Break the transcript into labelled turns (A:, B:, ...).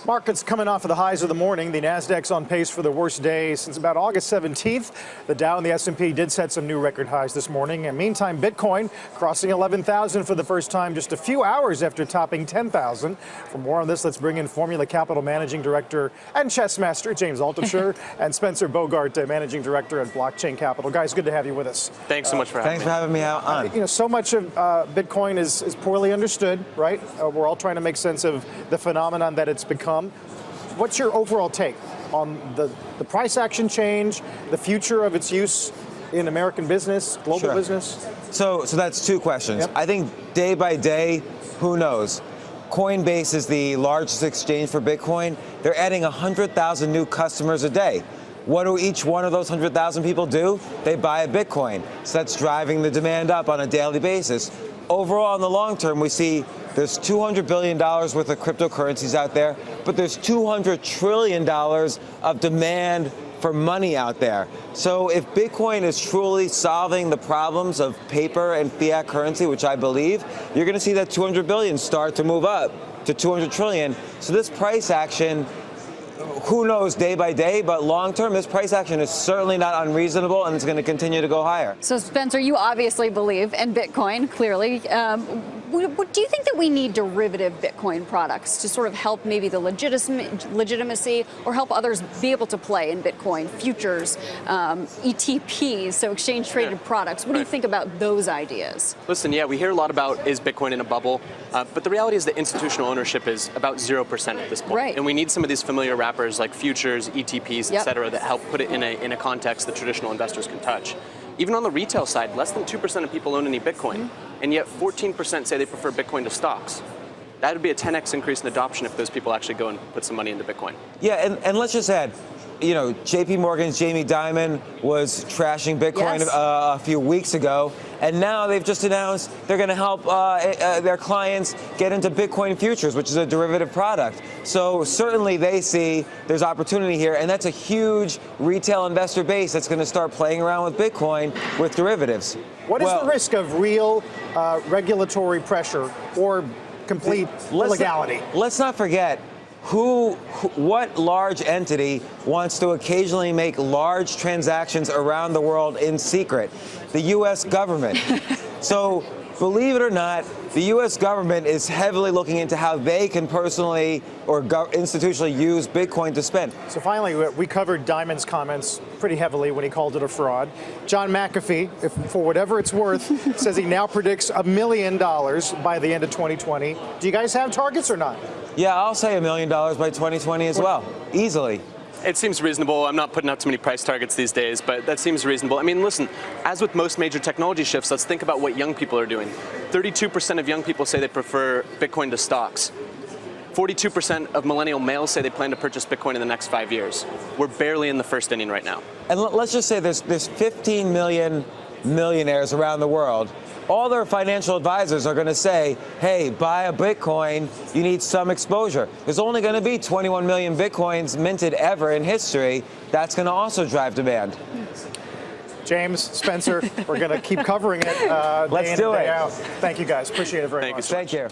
A: Markets coming off of the highs of the morning. The Nasdaq's on pace for the worst day since about August 17th. The Dow and the S&P did set some new record highs this morning. And meantime, Bitcoin crossing 11,000 for the first time just a few hours after topping 10,000. For more on this, let's bring in Formula Capital Managing Director and chess master James Altucher and Spencer Bogart, Managing Director at Blockchain Capital. Guys, good to have you with us.
B: Thanks so much for having me.
C: Thanks for having me out on.
A: So much of Bitcoin is poorly understood, right? We're all trying to make sense of the phenomenon that it's become. What's your overall take on the price action change, the future of its use in American business, global business?
C: So that's two questions.
A: Yep.
C: I think day by day, who knows? Coinbase is the largest exchange for Bitcoin. They're adding 100,000 new customers a day. What do each one of those 100,000 people do? They buy a Bitcoin. So that's driving the demand up on a daily basis. Overall, in the long term, we see there's $200 billion worth of cryptocurrencies out there, but there's $200 trillion of demand for money out there. So if Bitcoin is truly solving the problems of paper and fiat currency, which I believe, you're going to see that 200 billion start to move up to 200 trillion. So this price action, who knows day by day, but long term, this price action is certainly not unreasonable, and it's going to continue to go higher.
D: So Spencer, you obviously believe in Bitcoin, clearly. Do you think that we need derivative Bitcoin products to sort of help maybe the legitimacy or help others be able to play in Bitcoin, futures, ETPs, so exchange traded products? What do you think about those ideas?
B: Listen, yeah, we hear a lot about is Bitcoin in a bubble, but the reality is that institutional ownership is about 0% at this point.
D: Right.
B: And we need some of these familiar wrappers like futures, ETPs, et cetera, that help put it in a context that traditional investors can touch. Even on the retail side, less than 2% of people own any Bitcoin, and yet 14% say they prefer Bitcoin to stocks. That would be a 10x increase in adoption if those people actually go and put some money into Bitcoin.
C: Yeah, and let's just add, you know, JP Morgan's Jamie Dimon was trashing Bitcoin a few weeks ago, and now they've just announced they're going to help their clients get into Bitcoin futures, which is a derivative product. So certainly they see there's opportunity here, and that's a huge retail investor base that's going to start playing around with Bitcoin with derivatives.
A: What is the risk of real regulatory pressure or complete illegality?
C: Let's not forget what large entity wants to occasionally make large transactions around the world in secret? The U.S. government. So believe it or not, the U.S. government is heavily looking into how they can personally or institutionally use Bitcoin to spend.
A: So finally, we covered Dimon's comments pretty heavily when he called it a fraud. John McAfee, for whatever it's worth, says he now predicts $1 million by the end of 2020. Do you guys have targets or not?
C: Yeah, I'll say $1 million by 2020 as well, easily.
B: It seems reasonable. I'm not putting out too many price targets these days, but that seems reasonable. I mean, listen, as with most major technology shifts, let's think about what young people are doing. 32% of young people say they prefer Bitcoin to stocks. 42% of millennial males say they plan to purchase Bitcoin in the next 5 years. We're barely in the first inning right now.
C: And let's just say there's 15 million millionaires around the world. All their financial advisors are going to say, hey, buy a Bitcoin, you need some exposure. There's only going to be 21 million Bitcoins minted ever in history. That's going to also drive demand.
A: James, Spencer, we're going to keep covering it day in and day out. Thank you guys. Appreciate it very much.
C: Thank you.